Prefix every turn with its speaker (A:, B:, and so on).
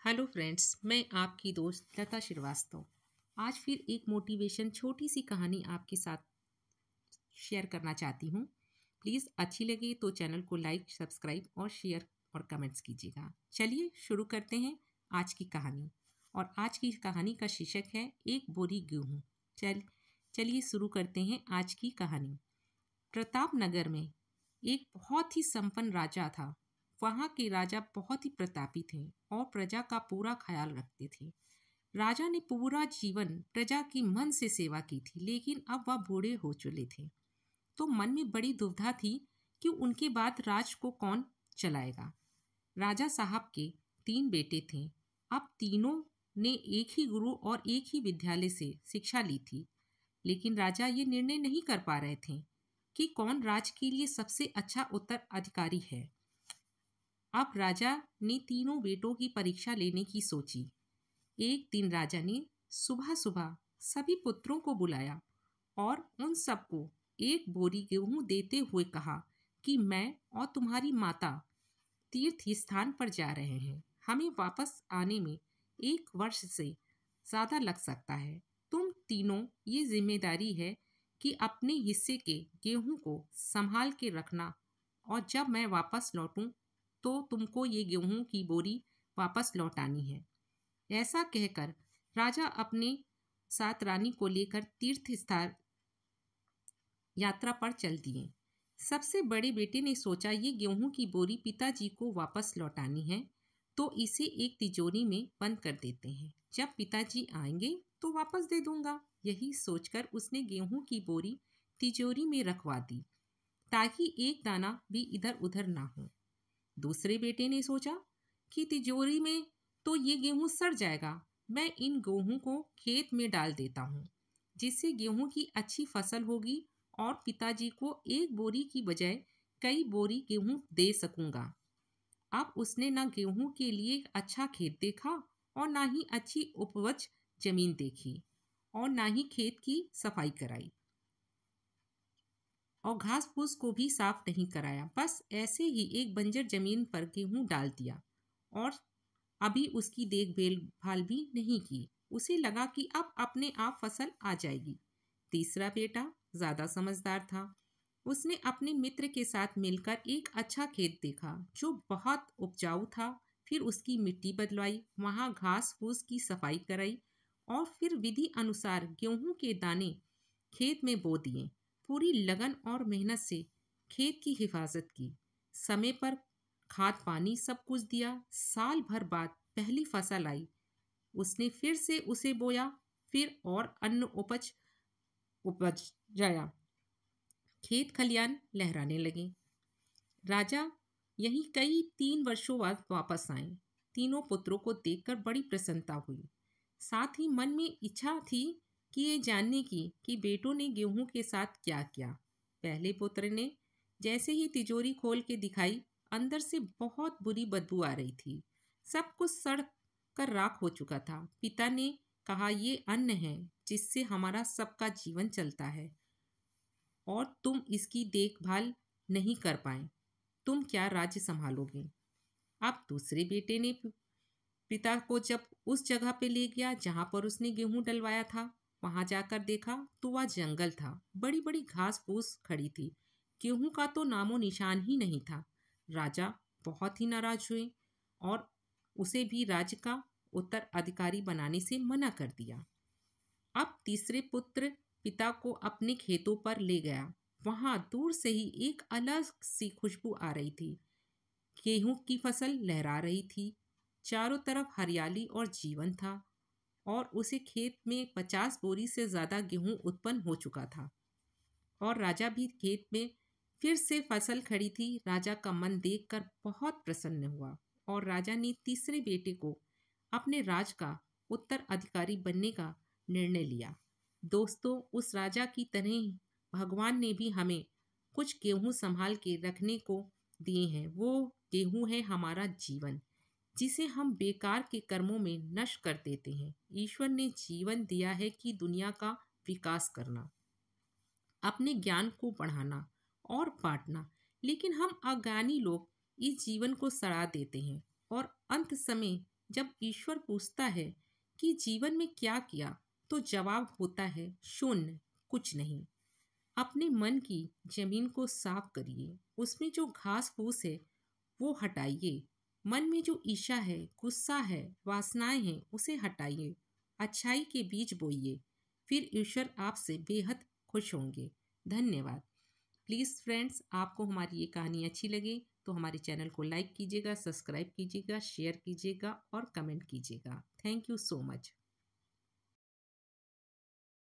A: Hello friends, मैं आपकी दोस्त लता श्रीवास्तव आज फिर एक मोटिवेशन छोटी सी कहानी आपके साथ शेयर करना चाहती हूँ। प्लीज़ अच्छी लगे तो चैनल को लाइक, सब्सक्राइब और शेयर और कमेंट्स कीजिएगा। चलिए शुरू करते हैं आज की कहानी। और आज की कहानी का शीर्षक है एक बोरी गेहूँ। चलिए शुरू करते हैं आज की कहानी। प्रताप नगर में एक बहुत ही संपन्न राजा था। वहाँ के राजा बहुत ही प्रतापी थे और प्रजा का पूरा ख्याल रखते थे। राजा ने पूरा जीवन प्रजा की मन से सेवा की थी, लेकिन अब वह बूढ़े हो चुके थे। तो मन में बड़ी दुविधा थी कि उनके बाद राज को कौन चलाएगा। राजा साहब के 3 बेटे थे। अब तीनों ने एक ही गुरु और एक ही विद्यालय से शिक्षा ली थी, लेकिन राजा ये निर्णय नहीं कर पा रहे थे कि कौन राज के लिए सबसे अच्छा उत्तराधिकारी है। अब राजा ने तीनों बेटों की परीक्षा लेने की सोची। एक दिन राजा ने सुबह सुबह सभी पुत्रों को बुलाया और उन सबको एक बोरी गेहूं देते हुए कहा कि मैं और तुम्हारी माता तीर्थ स्थान पर जा रहे हैं। हमें वापस आने में 1 वर्ष से ज़्यादा लग सकता है। तुम तीनों ये जिम्मेदारी है कि अपने हिस्से के गेहूं को संभाल के रखना, और जब मैं वापस लौटूं तो तुमको ये गेहूं की बोरी वापस लौटानी है। ऐसा कहकर राजा अपने साथ रानी को लेकर तीर्थ स्थान यात्रा पर चल दिए। सबसे बड़े बेटे ने सोचा ये गेहूं की बोरी पिताजी को वापस लौटानी है, तो इसे एक तिजोरी में बंद कर देते हैं। जब पिताजी आएंगे तो वापस दे दूंगा। यही सोचकर उसने गेहूं की बोरी तिजोरी में रखवा दी, ताकि एक दाना भी इधर उधर ना हो। दूसरे बेटे ने सोचा कि तिजोरी में तो ये गेहूं सड़ जाएगा, मैं इन गेहूं को खेत में डाल देता हूँ, जिससे गेहूं की अच्छी फसल होगी और पिताजी को एक बोरी की बजाय कई बोरी गेहूं दे सकूंगा। अब उसने न गेहूं के लिए अच्छा खेत देखा और ना ही अच्छी उपज जमीन देखी और ना ही खेत की सफाई कराई और घास फूस को भी साफ नहीं कराया। बस ऐसे ही एक बंजर जमीन पर गेहूं डाल दिया और अभी उसकी देखभाल भी नहीं की। उसे लगा कि अब अपने आप फसल आ जाएगी। तीसरा बेटा ज्यादा समझदार था। उसने अपने मित्र के साथ मिलकर एक अच्छा खेत देखा जो बहुत उपजाऊ था। फिर उसकी मिट्टी बदलवाई, वहां घास फूस की सफाई कराई और फिर विधि अनुसार गेहूं के दाने खेत में बो दिए। पूरी लगन और मेहनत से खेत की हिफाजत की, समय पर खाद पानी सब कुछ दिया। साल भर बाद पहली फसल आई। उसने फिर से उसे बोया, फिर और अन्न उपज जाया। खेत खलियान लहराने लगे। राजा यही कई 3 वर्षों बाद वापस आए। तीनों पुत्रों को देखकर बड़ी प्रसन्नता हुई। साथ ही मन में इच्छा थी कि ये जानने की कि बेटों ने गेहूं के साथ क्या किया। पहले पुत्र ने जैसे ही तिजोरी खोल के दिखाई, अंदर से बहुत बुरी बदबू आ रही थी। सब कुछ सड़ कर राख हो चुका था। पिता ने कहा, ये अन्न है जिससे हमारा सबका जीवन चलता है और तुम इसकी देखभाल नहीं कर पाए, तुम क्या राज्य संभालोगे। अब दूसरे बेटे ने पिता को जब उस जगह पे ले गया जहां पर उसने गेहूं डलवाया था, वहां जाकर देखा तो वह जंगल था। बड़ी बड़ी घास फूस खड़ी थी। गेहूं का तो नामो निशान ही नहीं था। राजा बहुत ही नाराज हुए और उसे भी राज्य का उत्तराधिकारी बनाने से मना कर दिया। अब तीसरे पुत्र पिता को अपने खेतों पर ले गया। वहां दूर से ही एक अलग सी खुशबू आ रही थी। गेहूं की फसल लहरा रही थी। चारों तरफ हरियाली और जीवन था और उसे खेत में 50 बोरी से ज्यादा गेहूं उत्पन्न हो चुका था। और राजा भी खेत में फिर से फसल खड़ी थी। राजा का मन देखकर बहुत प्रसन्न हुआ और राजा ने तीसरे बेटे को अपने राज का उत्तराधिकारी बनने का निर्णय लिया। दोस्तों, उस राजा की तरह भगवान ने भी हमें कुछ गेहूं संभाल के रखने को दिए हैं। वो गेहूं है हमारा जीवन, जिसे हम बेकार के कर्मों में नष्ट कर देते हैं। ईश्वर ने जीवन दिया है कि दुनिया का विकास करना, अपने ज्ञान को बढ़ाना और बांटना, लेकिन हम अज्ञानी लोग इस जीवन को सड़ा देते हैं और अंत समय जब ईश्वर पूछता है कि जीवन में क्या किया, तो जवाब होता है शून्य, कुछ नहीं। अपने मन की जमीन को साफ करिए, उसमें जो घास फूस है वो हटाइए। मन में जो ईर्ष्या है, गुस्सा है, वासनाएं हैं, उसे हटाइए। अच्छाई के बीज बोइए, फिर ईश्वर आपसे बेहद खुश होंगे। धन्यवाद। प्लीज़ फ्रेंड्स, आपको हमारी ये कहानी अच्छी लगे तो हमारे चैनल को लाइक कीजिएगा, सब्सक्राइब कीजिएगा, शेयर कीजिएगा और कमेंट कीजिएगा। Thank you so much.